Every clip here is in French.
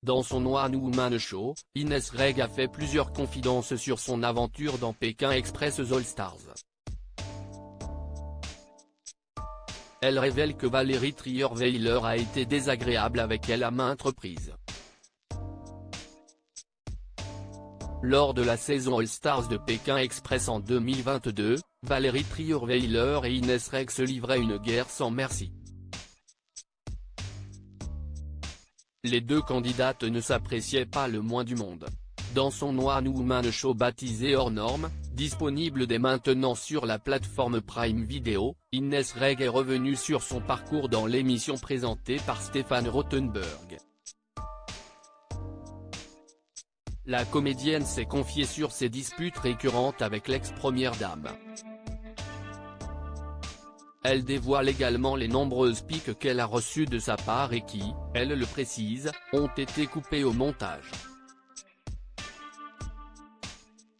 Dans son One Woman Show, Inès Reg a fait plusieurs confidences sur son aventure dans Pékin Express All Stars. Elle révèle que Valérie Trierweiler a été désagréable avec elle à maintes reprises. Lors de la saison All Stars de Pékin Express en 2022, Valérie Trierweiler et Inès Reg se livraient une guerre sans merci. Les deux candidates ne s'appréciaient pas le moins du monde. Dans son One Woman Show baptisé Hors Norme, disponible dès maintenant sur la plateforme Prime Video, Inès Reg est revenue sur son parcours dans l'émission présentée par Stéphane Rothenberg. La comédienne s'est confiée sur ses disputes récurrentes avec l'ex-première dame. Elle dévoile également les nombreuses piques qu'elle a reçues de sa part et qui, elle le précise, ont été coupées au montage.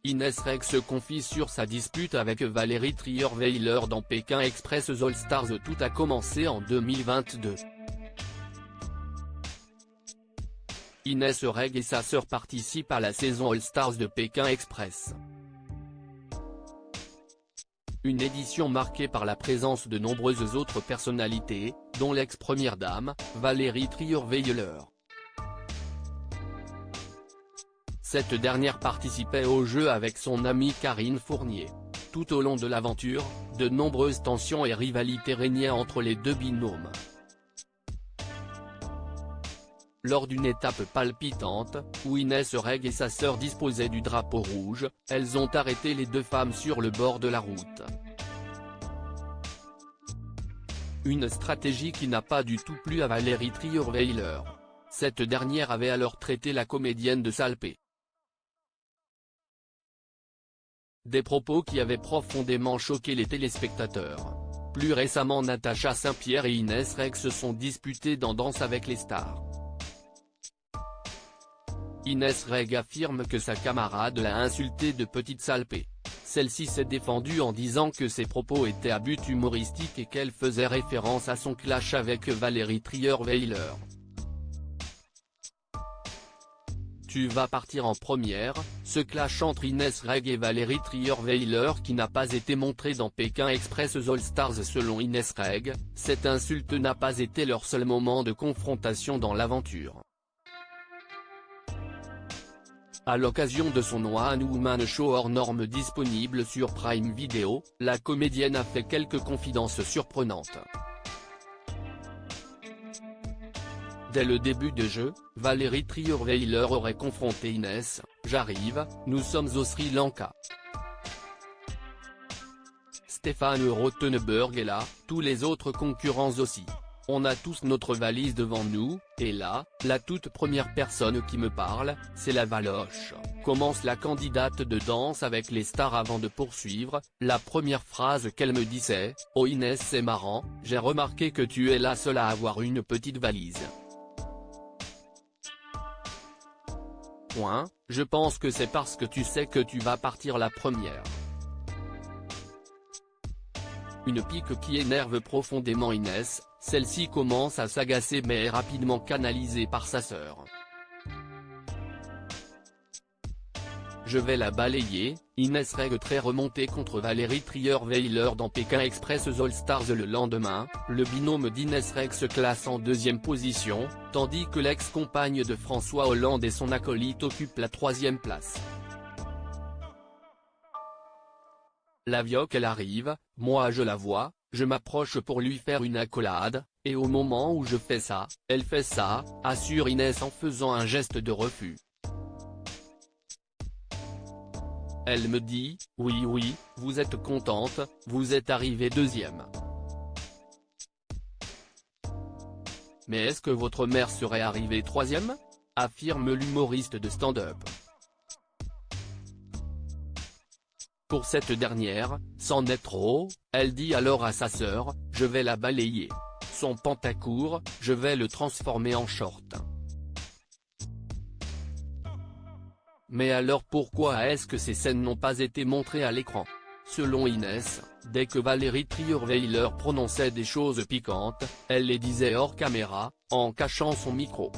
Inès Reg se confie sur sa dispute avec Valérie Trierweiler dans Pékin Express All Stars. Tout a commencé en 2022. Inès Reg et sa sœur participent à la saison All Stars de Pékin Express. Une édition marquée par la présence de nombreuses autres personnalités, dont l'ex-première dame, Valérie Trierweiler. Cette dernière participait au jeu avec son amie Karine Fournier. Tout au long de l'aventure, de nombreuses tensions et rivalités régnaient entre les deux binômes. Lors d'une étape palpitante, où Inès Reg et sa sœur disposaient du drapeau rouge, elles ont arrêté les deux femmes sur le bord de la route. Une stratégie qui n'a pas du tout plu à Valérie Trierweiler. Cette dernière avait alors traité la comédienne de salpé. Des propos qui avaient profondément choqué les téléspectateurs. Plus récemment, Natacha Saint-Pierre et Inès Reg se sont disputées dans Danse avec les stars. Inès Reg affirme que sa camarade l'a insultée de petite salpée. Celle-ci s'est défendue en disant que ses propos étaient à but humoristique et qu'elle faisait référence à son clash avec Valérie Trierweiler. Tu vas partir en première, ce clash entre Inès Reg et Valérie Trierweiler qui n'a pas été montré dans Pékin Express All Stars. Selon Inès Reg, cette insulte n'a pas été leur seul moment de confrontation dans l'aventure. À l'occasion de son One Woman Show Hors Norme disponible sur Prime Video, la comédienne a fait quelques confidences surprenantes. Dès le début de jeu, Valérie Trierweiler aurait confronté Inès. « J'arrive, nous sommes au Sri Lanka. Stéphane Rothenberg est là, tous les autres concurrents aussi. On a tous notre valise devant nous, et là, la toute première personne qui me parle, c'est la Valoche. » Commence la candidate de Danse avec les stars avant de poursuivre. La première phrase qu'elle me dit c'est « Oh Inès, c'est marrant, j'ai remarqué que tu es la seule à avoir une petite valise. » Je pense que c'est parce que tu sais que tu vas partir la première. Une pique qui énerve profondément Inès, celle-ci commence à s'agacer mais est rapidement canalisée par sa sœur. Je vais la balayer. Inès Reg très remontée contre Valérie Trierweiler dans Pékin Express All Stars. Le lendemain, le binôme d'Inès Reg se classe en deuxième position, tandis que l'ex-compagne de François Hollande et son acolyte occupent la troisième place. La vioque elle arrive, moi je la vois, je m'approche pour lui faire une accolade, et au moment où je fais ça, elle fait ça, assure Inès en faisant un geste de refus. Elle me dit, oui, vous êtes contente, vous êtes arrivée deuxième. Mais est-ce que votre mère serait arrivée troisième ? Affirme l'humoriste de stand-up. Pour cette dernière, c'en est trop, elle dit alors à sa sœur, je vais la balayer. Son pantacourt, je vais le transformer en short. Mais alors pourquoi est-ce que ces scènes n'ont pas été montrées à l'écran ? Selon Inès, dès que Valérie Trierweiler prononçait des choses piquantes, elle les disait hors caméra, en cachant son micro.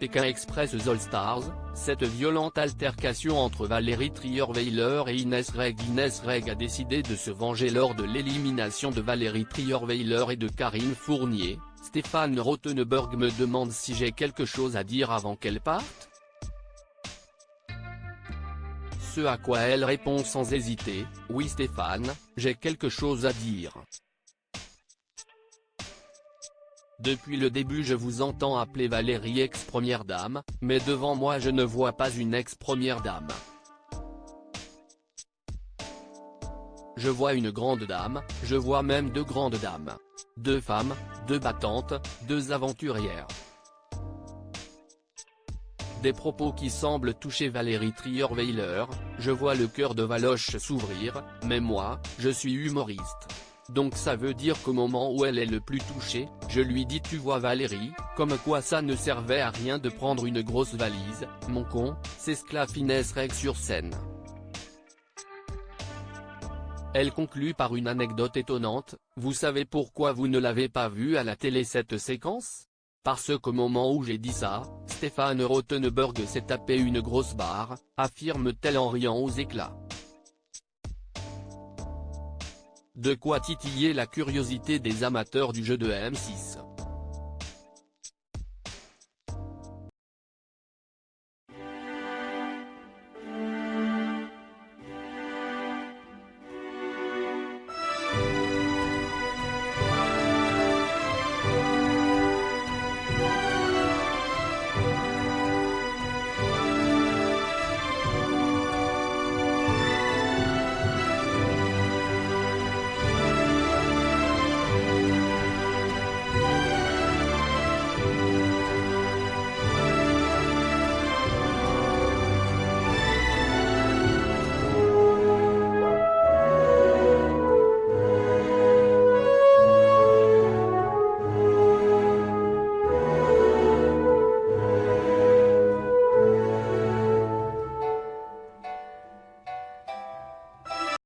Pékin Express All Stars, cette violente altercation entre Valérie Trierweiler et Inès Reg. Inès Reg a décidé de se venger lors de l'élimination de Valérie Trierweiler et de Karine Fournier. Stéphane Rothenberg me demande si j'ai quelque chose à dire avant qu'elle parte. Ce à quoi elle répond sans hésiter, oui Stéphane, j'ai quelque chose à dire. Depuis le début je vous entends appeler Valérie ex-première dame, mais devant moi je ne vois pas une ex-première dame. Je vois une grande dame, je vois même deux grandes dames. Deux femmes, deux battantes, deux aventurières. Des propos qui semblent toucher Valérie Trierweiler, je vois le cœur de Valoche s'ouvrir, mais moi, je suis humoriste. Donc ça veut dire qu'au moment où elle est le plus touchée, je lui dis tu vois Valérie, comme quoi ça ne servait à rien de prendre une grosse valise, mon con, s'esclaffe Inès Reg sur scène. Elle conclut par une anecdote étonnante, vous savez pourquoi vous ne l'avez pas vue à la télé cette séquence ? Parce qu'au moment où j'ai dit ça, Stéphane Rothenberg s'est tapé une grosse barre, affirme-t-elle en riant aux éclats. De quoi titiller la curiosité des amateurs du jeu de M6.